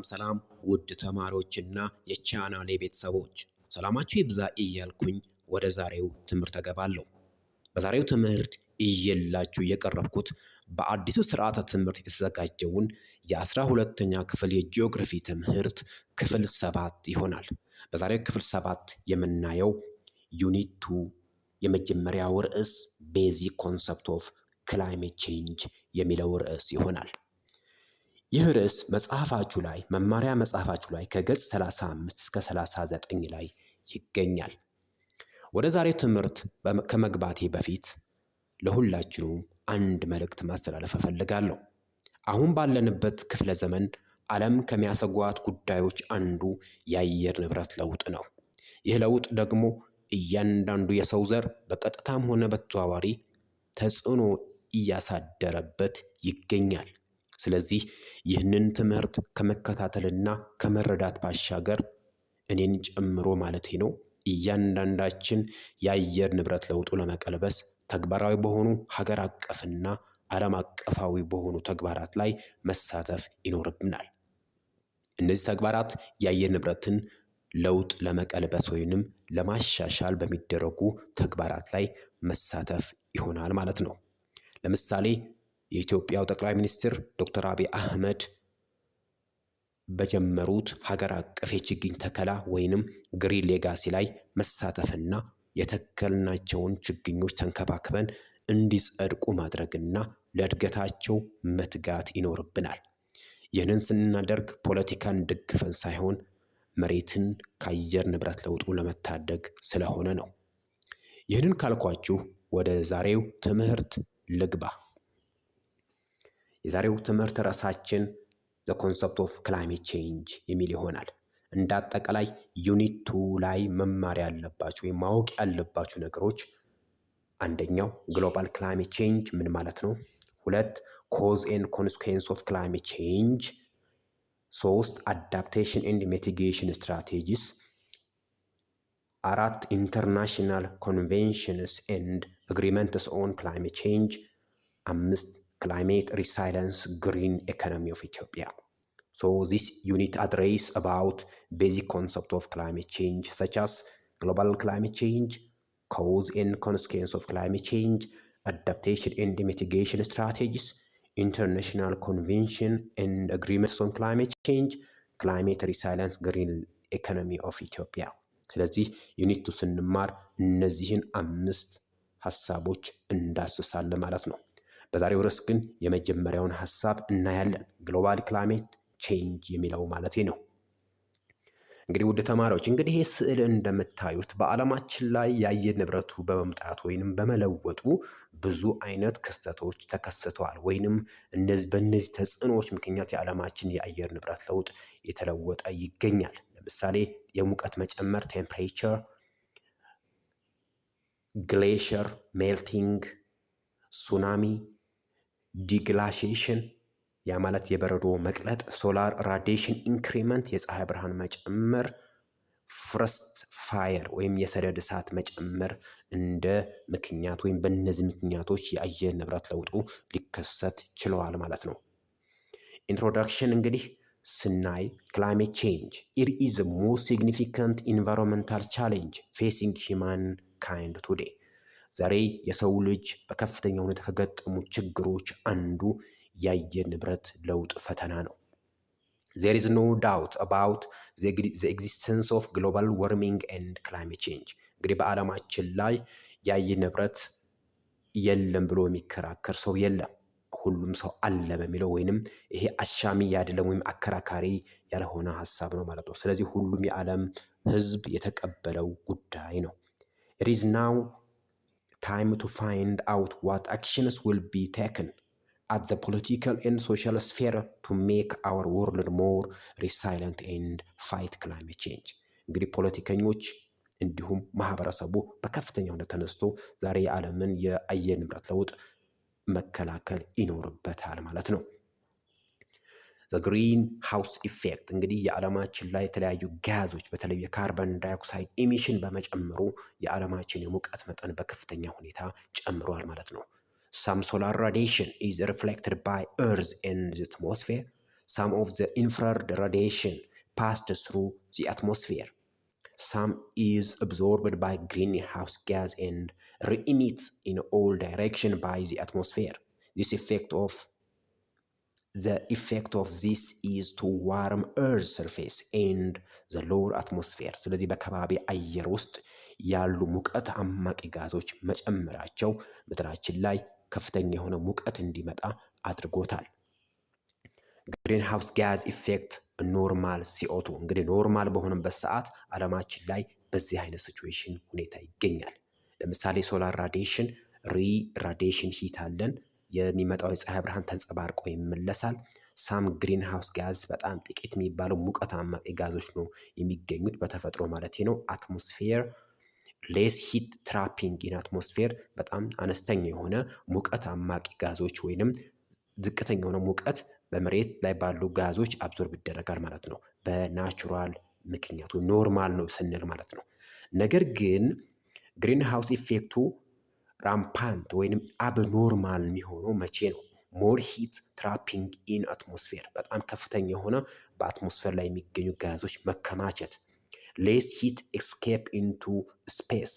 ሰላም ውድ ተማሪዎችና የቻናሌ ቤተሰቦች ሰላማችሁ ይብዛ እያልኩኝ ወደ ዛሬው ትምህርት እገባለሁ። በዛሬው ትምህርት እየላችሁ የቀረብኩት በአዲሱ ስርዓተ ትምህርት የተዘጋጀውን የ12ኛ ክፍል የጂኦግራፊ ትምህርት ክፍል 7 ይሆናል። በዛሬው ክፍል 7 የምናየው ዩኒት 2 የመጀመሪያው ርዕስ ቤዚክ ኮንሰፕት ኦፍ ክላይሜት ቼንጅ የሚለው ርዕስ ይሆናል። ይህ ርዕስ መጽሐፋችሁ ላይ መማሪያ መጽሐፋችሁ ላይ ከገጽ 35 እስከ 39 ላይ ይገኛል። ወደ ዛሬው ትምህርት ከመግባቴ በፊት ለሁላችሁም አንድ መልእክት ማስተላለፍ እፈልጋለሁ። አሁን ባለንበት ክፍለ ዘመን ዓለም ከሚያሰጓት ጉዳዮች አንዱ የአየር ንብረት ለውጥ ነው። ይህ ለውጥ ደግሞ እያንዳንዱ የሰው ዘር በቀጥታም ሆነ በተዘዋዋሪ ተጽዕኖ እያሳደረበት ይገኛል። ስለዚህ ይህንን ትምህርት ከመከታተልና ከመረዳት ባሻገር እኔን ጨምሮ ማለቴ ነው እያንዳንዳችን የአየር ንብረት ለውጡ ለመቀልበስ ተግባራዊ በሆኑ ሀገር አቀፍና ዓለም አቀፋዊ በሆኑ ተግባራት ላይ መሳተፍ ይኖርብናል። እነዚህ ተግባራት የአየር ንብረትን ለውጥ ለመቀልበስ ወይንም ለማሻሻል በሚደረጉ ተግባራት ላይ መሳተፍ ይሆናል ማለት ነው። ለምሳሌ የኢትዮጵያው ጠቅላይ ሚኒስትር ዶክተር አብይ አህመድ በጀመሩት ሀገር አቀፍ የችግኝ ተከላ ወይንም ግሪን ሌጋሲ ላይ መሳተፍና የተከልናቸውን ችግኞች ተንከባክበን እንዲጸድቁ ማድረግና ለእድገታቸው መትጋት ይኖርብናል። ይህንን ስናደርግ ፖለቲካን ደግፈን ሳይሆን መሬትን ከአየር ንብረት ለውጡ ለመታደግ ስለሆነ ነው። ይህንን ካልኳችሁ ወደ ዛሬው ትምህርት ልግባ። የዛሬው ትምህርት ርዕሳችን ዘ ኮንሰፕት ኦፍ ክላይሜት ቼንጅ የሚል ይሆናል። እንደ አጠቃላይ ዩኒት 2 ላይ መማር ያለባችሁ ወይም ማወቅ ያለባችሁ ነገሮች አንደኛው ግሎባል ክላይሜት ቼንጅ ምን ማለት ነው? 2 ኮዝ ኤንድ ኮንሲኩዌንስ ኦፍ ክላይሜት ቼንጅ፣ 3 አዳፕቴሽን ኤንድ ሚቲጌሽን ስትራቴጂስ፣ 4 ኢንተርናሽናል ኮንቬንሽንስ ኤንድ አግሪመንትስ ኦን ክላይሜት ቼንጅ፣ 5 climate resilience green economy of Ethiopia. So this unit address about basic concept of climate change such as global climate change, cause and consequence of climate change, adaptation and mitigation strategies, international convention and agreements on climate change, climate resilience green economy of Ethiopia. ስለዚህ ዩኒት ስንማር እነዚህን 5 ሐሳቦች እንዳስሳለን ማለት ነው። በዛሬው ርዕስ ግን የመጀመሪያውን ሐሳብ እናያለን። ግሎባል ክላይሜት ቼንጅ የሚለው ማለቴ ነው። እንግዲህ ውድ ተማሪዎች ይህ ስዕል እንደምታዩት በዓለማችን ላይ የአየር ንብረቱ በመምጣት ወይንም በመለወጡ ብዙ አይነት ክስተቶች ተከስተዋል ወይንም በእነዚህ ተጽዕኖዎች ምክንያት የዓለማችን የአየር ንብረት ለውጥ የተለወጠ ይገኛል። ለምሳሌ የሙቀት መጨመር ቴምፕሬቸር፣ ግሌሸር ሜልቲንግ፣ ሱናሚ፣ ዲግላሺዬሽን ያ ማለት የበረዶ መቅለጥ፣ ሶላር ራዲዬሽን ኢንክሪመንት የፀሐይ ብርሃን መጨመር፣ ፍረስት ፋየር ወይም የሰደድ እሳት መጨመር እንደ ምክንያት ወይም በእነዚህ ምክንያቶች የአየር ንብረት ለውጡ ሊከሰት ችለዋል ማለት ነው። ኢንትሮዳክሽን እንግዲህ ስናይ ክላይሜት ቼንጅ ኢት ኢዝ ሞስት ሲግኒፊካንት ኢንቫይሮንመንታል ቻሌንጅ ፌሲንግ ሂውማን ካይንድ ቱዴይ። ዛሬ የሰው ልጅ በከፍተኛ ሁኔታ ከገጠሙ ችግሮች አንዱ የአየር ንብረት ለውጥ ፈተና ነው። There is no doubt about the existence of global warming and climate change. እንግዲህ በዓለማችን ላይ የአየር ንብረት የለም ብሎ የሚከራከር ሰው የለም። ሁሉም ሰው አለ በሚለው ወይንም ይሄ አሻሚ አይደለም ወይም አከራካሪ ያልሆነ ሐሳብ ነው ማለት ነው። ስለዚህ ሁሉም የዓለም ሕዝብ የተቀበለው ጉዳይ ነው። It is now time to find out what actions will be taken at the political and social sphere to make our world more resilient and fight climate change. እንግዲህ ፖለቲከኞች እንዲሁም ማህበረሰቡ በከፍተኛ ሁኔታ ተነስቶ ዛሬ የዓለምን የአየር ንብረት ለውጥ መከላከል ይኖርበታል ማለት ነው። the greenhouse effect እንግዲህ የዓለማችን ላይ የተለያዩ ጋዞች በተለይ የካርበን ዳይኦክሳይድ ኢሚሽን በመጨመሩ የዓለማችን የሙቀት መጠን በከፍተኛ ሁኔታ ጨምሯል ማለት ነው። some solar radiation is reflected by earth and the atmosphere. some of the infrared radiation passed through the atmosphere. Some is absorbed by greenhouse gas and re-emits in all directions by the atmosphere. The effect of this is to warm earth surface and the lower atmosphere. ስለዚህ በከባቢ አየር ውስጥ ያሉ ሙቀት አማቂ ጋዞች መጨመራቸው ምድራችን ላይ ከፍተኛ የሆነ ሙቀት እንዲመጣ አድርጎታል። ግሪን ሃውስ ጋዝ ኢፌክት ኖርማል CO2 እንግዲህ ኖርማል በሆነበት ሰዓት ዓለማችን ላይ በዚህ አይነት ሲቹዌሽን ሁኔታ ይገኛል። ለምሳሌ ሶላር ራዲዬሽን ራዲዬሽን ሂት አለን። የሚመጣው የፀሐይ ብርሃን ተንጸባርቆ ይመለሳል። ሳም ግሪን ሃውስ ጋዝ በጣም ጥቂት የሚባለው ሙቀት አማቂ ጋዞች ነው የሚገኙት በተፈጥሮ ማለት ነው። አትሞስፌር ሌስ ሂት ትራፒንግ ኢን አትሞስፌር በጣም አነስተኛ የሆነ ሙቀት አማቂ ጋዞች ወይንም ዝቅተኛ የሆነ ሙቀት በመሬት ላይ ባሉ ጋዞች አብዞርብ ይደረጋል ማለት ነው። በናቹራል ምክንያቱ ኖርማል ነው ስንል ማለት ነው። ነገር ግን ግሪን ሃውስ ኢፌክቱ ራምፓንት ወይንም አብኖርማል የሚሆነው መቼ ነው? ሞር ሂት ትራፒንግ ኢን አትሞስፌር በጣም ከፍተኛ የሆነ በአትሞስፌር ላይ የሚገኙ ጋዞች መከማቸት። ሌስ ሂት ኤስኬፕ ኢንቱ ስፔስ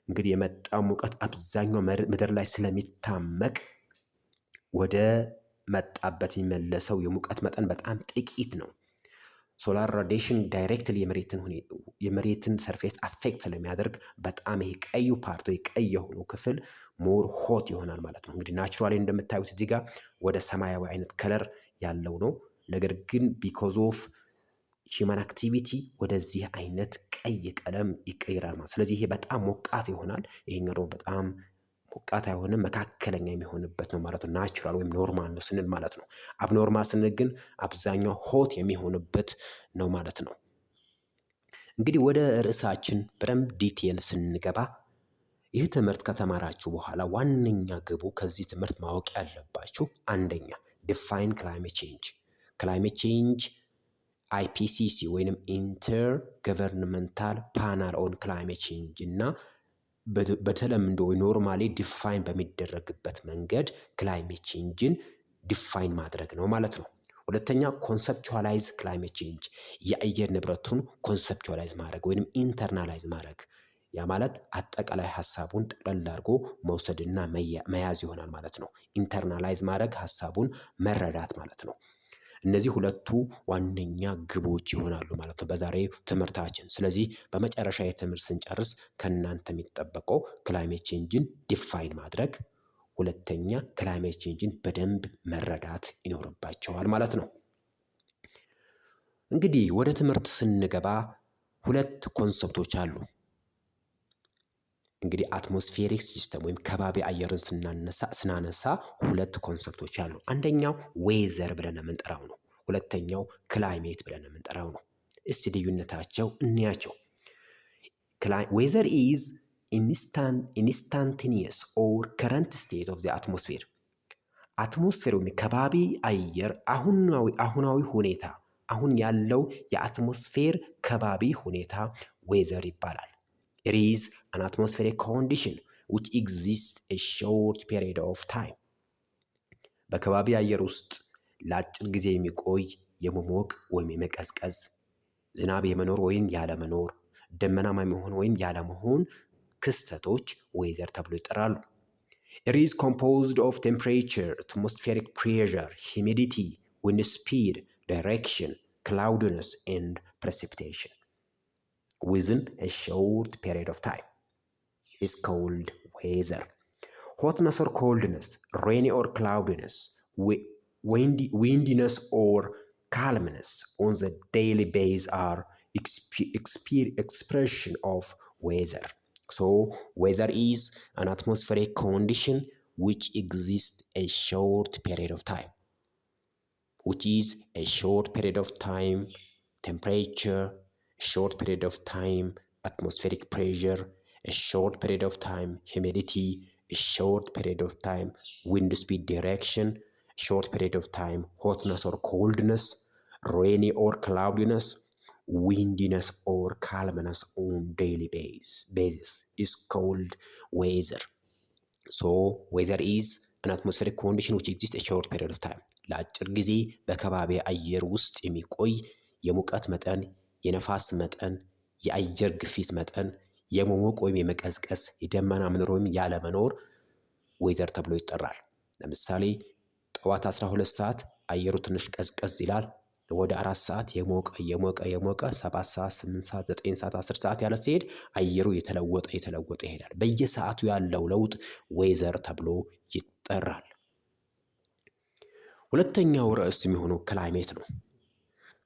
እንግዲህ የመጣ ሙቀት አብዛኛው ምድር ላይ ስለሚታመቅ ወደ መጣበት የሚመለሰው የሙቀት መጠን በጣም ጥቂት ነው። ሶላር ራዲዬሽን ዳይሬክትሊ የመሬትን ሰርፌስ አፌክት ስለሚያደርግ በጣም ይሄ ቀዩ ፓርት ወይ ቀይ የሆነው ክፍል ሞር ሆት ይሆናል ማለት ነው። እንግዲህ ናቹራሊ እንደምታዩት እዚህ ጋር ወደ ሰማያዊ አይነት ከለር ያለው ነው። ነገር ግን ቢኮዝ ኦፍ ሂውማን አክቲቪቲ ወደዚህ አይነት ቀይ ቀለም ይቀይራል ማለት። ስለዚህ ይሄ በጣም ሞቃት ይሆናል። ይሄኛው ደግሞ በጣም ሞቃት አይሆንም፣ መካከለኛ የሚሆንበት ነው ማለት ነው። ናቹራል ወይም ኖርማል ነው ስንል ማለት ነው። አብኖርማል ስንል ግን አብዛኛው ሆት የሚሆንበት ነው ማለት ነው። እንግዲህ ወደ ርዕሳችን በደንብ ዲቴል ስንገባ ይህ ትምህርት ከተማራችሁ በኋላ ዋነኛ ግቡ ከዚህ ትምህርት ማወቅ ያለባችሁ አንደኛ ዲፋይን ክላይሜት ቼንጅ። ክላይሜት ቼንጅ IPCC ወይንም ኢንተር ገቨርንመንታል ፓናል ኦን ክላይሜት ቼንጅ እና በተለምዶ ኖርማሊ ዲፋይን በሚደረግበት መንገድ ክላይሜት ቼንጅን ዲፋይን ማድረግ ነው ማለት ነው። ሁለተኛ ኮንሰፕቹዋላይዝ ክላይሜት ቼንጅ የአየር ንብረቱን ኮንሰፕቹዋላይዝ ማድረግ ወይንም ኢንተርናላይዝ ማድረግ ያ ማለት አጠቃላይ ሀሳቡን ጠቅለል አድርጎ መውሰድና መያዝ ይሆናል ማለት ነው። ኢንተርናላይዝ ማድረግ ሀሳቡን መረዳት ማለት ነው። እነዚህ ሁለቱ ዋነኛ ግቦች ይሆናሉ ማለት ነው በዛሬው ትምህርታችን። ስለዚህ በመጨረሻ የትምህርት ስንጨርስ ከእናንተ የሚጠበቀው ክላይሜት ቼንጅን ዲፋይን ማድረግ፣ ሁለተኛ ክላይሜት ቼንጅን በደንብ መረዳት ይኖርባቸዋል ማለት ነው። እንግዲህ ወደ ትምህርት ስንገባ ሁለት ኮንሰፕቶች አሉ። እንግዲህ አትሞስፌሪክ ሲስተም ወይም ከባቢ አየርን ስናነሳ ሁለት ኮንሰፕቶች አሉ። አንደኛው ዌዘር ብለን የምንጠራው ነው። ሁለተኛው ክላይሜት ብለን የምንጠራው ነው። እስቲ ልዩነታቸው እንያቸው። ዌዘር ኢዝ ኢንስታንቴኒየስ ኦር ከረንት ስቴት ኦፍ ዘ አትሞስፌር። አትሞስፌር ወይም ከባቢ አየር አሁናዊ ሁኔታ፣ አሁን ያለው የአትሞስፌር ከባቢ ሁኔታ ዌዘር ይባላል። It is an atmospheric condition which exists a short period of time. በከባቢ አየር ውስጥ ለአጭር ጊዜ የሚቆይ የመሞቅ ወይም የመቀዝቀዝ፣ ዝናብ የመኖር ወይም ያለመኖር፣ ደመናማ የመሆን ወይም ያለመሆን ክስተቶች ዌዘር ተብሎ ይጠራሉ። It is composed of temperature, atmospheric pressure, humidity, wind speed, direction, cloudiness, and precipitation. Within a short period of time is called weather. Hotness or coldness, rainy or cloudiness, windiness or calmness on the daily basis are expression of weather. So weather is an atmospheric condition which exists a short period of time, which is a short period of time, temperature, short period of time, atmospheric pressure, a short period of time, humidity, a short period of time, wind speed, direction, short period of time, hotness or coldness, rainy or cloudiness, windiness or calmness on daily basis is called weather. So weather is an atmospheric condition which exists a short period of time ለአጭር ጊዜ በከባቢ አየር ውስጥ የሚቆይ የሙቀት መጠን፣ የነፋስ መጠን፣ የአየር ግፊት መጠን፣ የመሞቅ ወይም የመቀዝቀዝ፣ የደመና መኖር ወይም ያለመኖር ዌዘር ተብሎ ይጠራል። ለምሳሌ ጠዋት 12 ሰዓት አየሩ ትንሽ ቀዝቀዝ ይላል። ወደ 4 ሰዓት የሞቀ 7 ሰዓት 8 ሰዓት 9 ሰዓት 10 ሰዓት ያለ ሲሄድ አየሩ የተለወጠ ይሄዳል። በየሰዓቱ ያለው ለውጥ ዌዘር ተብሎ ይጠራል። ሁለተኛው ርዕስ የሚሆነው ክላይሜት ነው።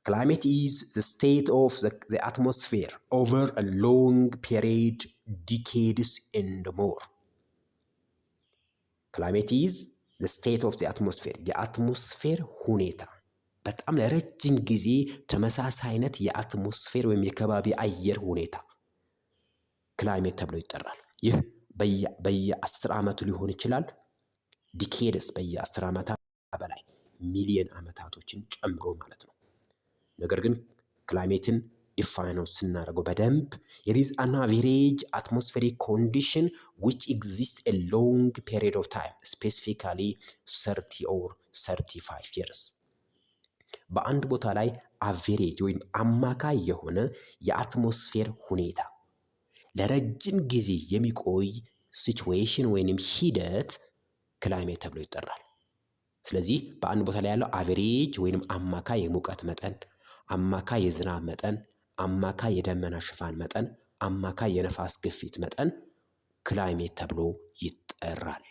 ክላይሜት is the state of the atmosphere over a long period, decades and more. ክላይሜት is the state of the atmosphere የአትሞስፌር ሁኔታ በጣም ለረጅም ጊዜ ተመሳሳይ አይነት የአትሞስፌር ወይም የከባቢ አየር ሁኔታ ክላይሜት ተብሎ ይጠራል። ይህ በየ10 ዓመቱ ሊሆን ይችላል። ዲኬድስ በየ10 ዓመታት በላይ ሚሊዮን ዓመታቶችን ጨምሮ ማለት ነው። ነገር ግን ክላይሜትን ዲፋይነው ስናደርገው በደንብ it is an average atmospheric condition which exists a long period of time, specifically 30 or 35 years. በአንድ ቦታ ላይ አቬሬጅ ወይም አማካይ የሆነ የአትሞስፌር ሁኔታ ለረጅም ጊዜ የሚቆይ ሲቹዌሽን ወይንም ሂደት ክላይሜት ተብሎ ይጠራል። ስለዚህ በአንድ ቦታ ላይ ያለው አቬሬጅ ወይንም አማካይ የሙቀት መጠን፣ አማካይ የዝናብ መጠን፣ አማካይ የደመና ሽፋን መጠን፣ አማካይ የነፋስ ግፊት መጠን ክላይሜት ተብሎ ይጠራል።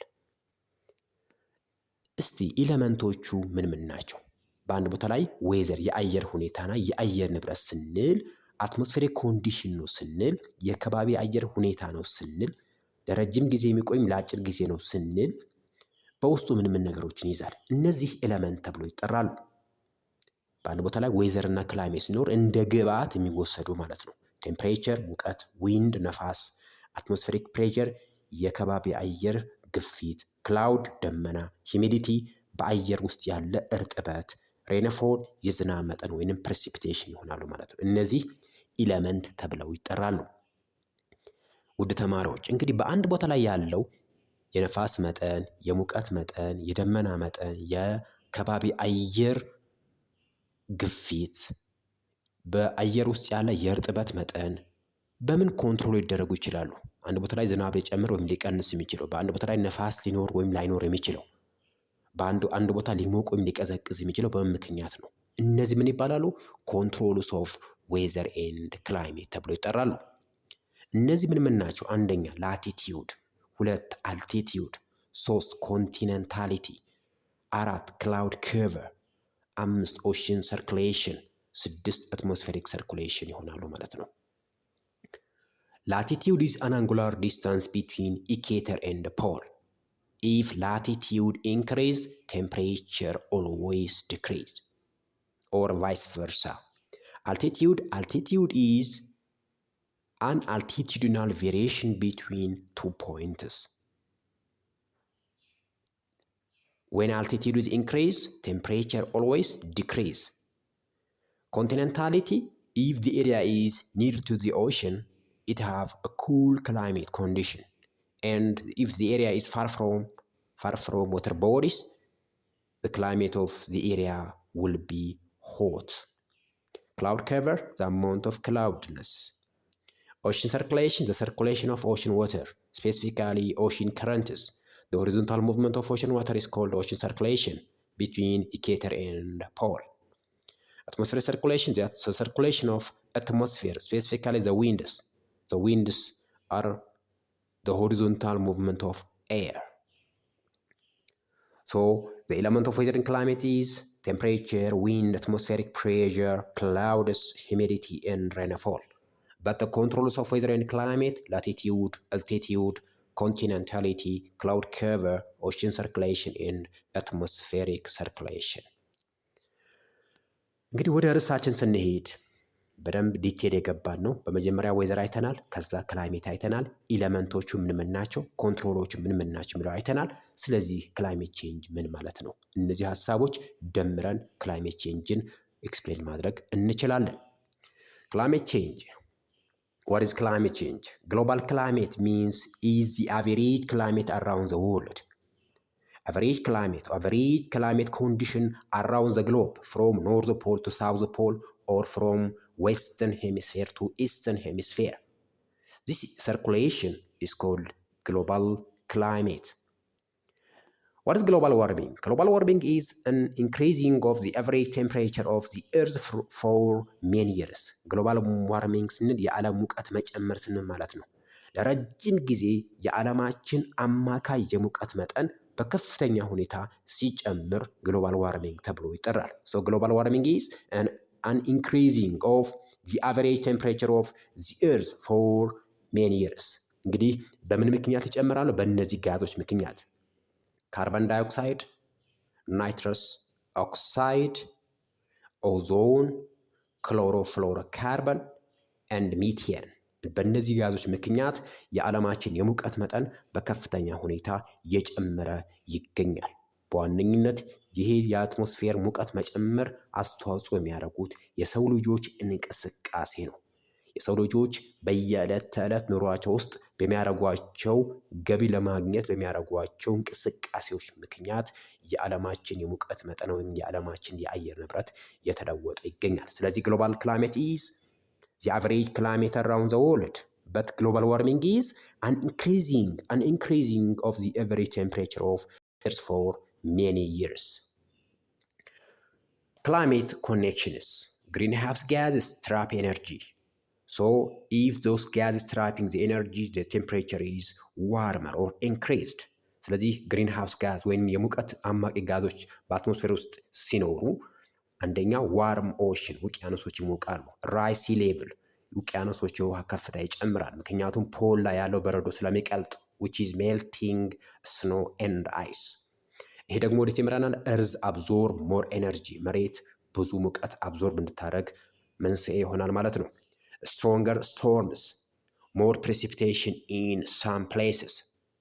እስቲ ኤሌመንቶቹ ምን ናቸው? በአንድ ቦታ ላይ ዌዘር የአየር ሁኔታና የአየር ንብረት ስንል፣ አትሞስፌሪክ ኮንዲሽን ነው ስንል፣ የከባቢ አየር ሁኔታ ነው ስንል፣ ለረጅም ጊዜ የሚቆይም ለአጭር ጊዜ ነው ስንል በውስጡ ምን ነገሮችን ይዛል? እነዚህ ኤሌመንት ተብሎ ይጠራሉ። በአንድ ቦታ ላይ ዌዘር እና ክላይሜት ሲኖር እንደ ግብዓት የሚወሰዱ ማለት ነው። ቴምፕሬቸር ሙቀት፣ ዊንድ ነፋስ፣ አትሞስፌሪክ ፕሬሸር የከባቢ አየር ግፊት፣ ክላውድ ደመና፣ ሂሚዲቲ በአየር ውስጥ ያለ እርጥበት፣ ሬንፎል የዝናብ መጠን ወይንም ፕሬሲፒቴሽን ይሆናሉ ማለት ነው። እነዚህ ኤሌመንት ተብለው ይጠራሉ። ውድ ተማሪዎች እንግዲህ በአንድ ቦታ ላይ ያለው የነፋስ መጠን፣ የሙቀት መጠን፣ የደመና መጠን፣ የከባቢ አየር ግፊት፣ በአየር ውስጥ ያለ የእርጥበት መጠን በምን ኮንትሮል ሊደረጉ ይችላሉ? አንድ ቦታ ላይ ዝናብ ሊጨምር ወይም ሊቀንስ የሚችለው፣ በአንድ ቦታ ላይ ነፋስ ሊኖር ወይም ላይኖር የሚችለው፣ አንድ ቦታ ሊሞቅ ወይም ሊቀዘቅዝ የሚችለው በምን ምክንያት ነው? እነዚህ ምን ይባላሉ? ኮንትሮልስ ኦፍ ዌዘር ኤንድ ክላይሜት ተብሎ ይጠራሉ። እነዚህ ምን ናቸው? አንደኛ ላቲቲዩድ፣ 2 አልቲቲዩድ፣ 3 ኮንቲኔንታሊቲ፣ 4 ክላውድ ከቨር፣ 5 ኦሽን ሰርኩሌሽን፣ 6 አትሞስፌሪክ ሰርኩሌሽን ይሆናሉ ማለት ነው። ላቲቲዩድ is an angular distance between equator and the pole. If latitude increase, temperature always decrease, or vice versa. Altitude is an altitudinal variation between 2 points. When altitude is increase, temperature always decrease. Continentality, if the area is near to the ocean, it have a cool climate condition, and if the area is far from water bodies, the climate of the area will be hot. Cloud cover, the amount of cloudiness. Ocean circulation, the circulation of ocean water, specifically ocean currents. The horizontal movement of ocean water is called ocean circulation between equator and pole. Atmospheric circulation, that's the circulation of atmosphere, specifically the winds. The winds are the horizontal movement of air. So the element of weather and climate is temperature, wind, atmospheric pressure, clouds, humidity, and rainfall. But the controls of weather and climate, latitude, altitude, continentality, cloud cover, ocean circulation, and atmospheric circulation. እንግዲህ ወደ ርዕሳችን ስንሄድ በደንብ ዲቴል የገባን ነው። በመጀመሪያ ዌዘር አይተናል፣ ከዛ ክላይሜት አይተናል፣ ኢለመንቶቹ ምን ናቸው፣ ኮንትሮሎቹ ምን ናቸው የሚለው አይተናል። ስለዚህ ክላይሜት ቼንጅ ምን ማለት ነው? እነዚህ ሀሳቦች ደምረን ክላይሜት ቼንጅን ኤክስፕሌን ማድረግ እንችላለን። ክላይሜት ቼንጅ What is climate change? Global climate means is the average climate around the world. average climate condition around the globe from North Pole to South Pole or from Western Hemisphere to Eastern Hemisphere. This circulation is called global climate. What is global warming? Global warming is an increasing of the average temperature of the earth for many years. global warming ስንል የዓለም ሙቀት መጨመር ስንል ማለት ነው። ለረጅም ጊዜ የዓለማችን አማካይ የሙቀት መጠን በከፍተኛ ሁኔታ ሲጨምር ግሎባል ዋርሚንግ ተብሎ ይጠራል። So global warming is an increasing of the average temperature of the earth for many years. እንግዲህ በምን ምክንያት ይጨምራሉ? በእነዚህ ጋዞች ምክንያት ካርበን ዳይኦክሳይድ፣ ናይትረስ ኦክሳይድ፣ ኦዞን፣ ክሎሮፍሎሮካርበን ኤንድ ሚቴን። በእነዚህ ጋዞች ምክንያት የዓለማችን የሙቀት መጠን በከፍተኛ ሁኔታ እየጨመረ ይገኛል። በዋነኝነት ይሄ የአትሞስፌር ሙቀት መጨመር አስተዋጽኦ የሚያደርጉት የሰው ልጆች እንቅስቃሴ ነው። የሰው ልጆች በየዕለት ተዕለት ኑሯቸው ውስጥ በሚያደርጓቸው ገቢ ለማግኘት በሚያደርጓቸው እንቅስቃሴዎች ምክንያት የዓለማችን የሙቀት መጠን ወይም የዓለማችን የአየር ንብረት እየተለወጠ ይገኛል። ስለዚህ ግሎባል ክላይሜት ኢዝ the average climate around the world, but global warming is an increasing of the average temperature of Earth for many years. Climate connections. Greenhouse gases trap energy. So if those gases trapping the energy, the temperature is warmer or increased. ስለዚህ ግሪንሃውስ ጋዝ ወይም የሙቀት አማቂ ጋዞች በአትሞስፌር ውስጥ ሲኖሩ አንደኛ ዋርም ኦሽን ውቅያኖሶች ይሞቃሉ። ራይዝ ሲ ሌቭል ውቅያኖሶች የውሃ ከፍታ ይጨምራል። ምክንያቱም ፖል ላይ ያለው በረዶ ስለሚቀልጥ which is melting snow and ice። ይሄ ደግሞ ወደ ይመራናል። እርዝ አብዞርብ ሞር ኤነርጂ መሬት ብዙ ሙቀት አብዞርብ እንድታደርግ መንስኤ ይሆናል ማለት ነው። stronger storms, more precipitation in some places።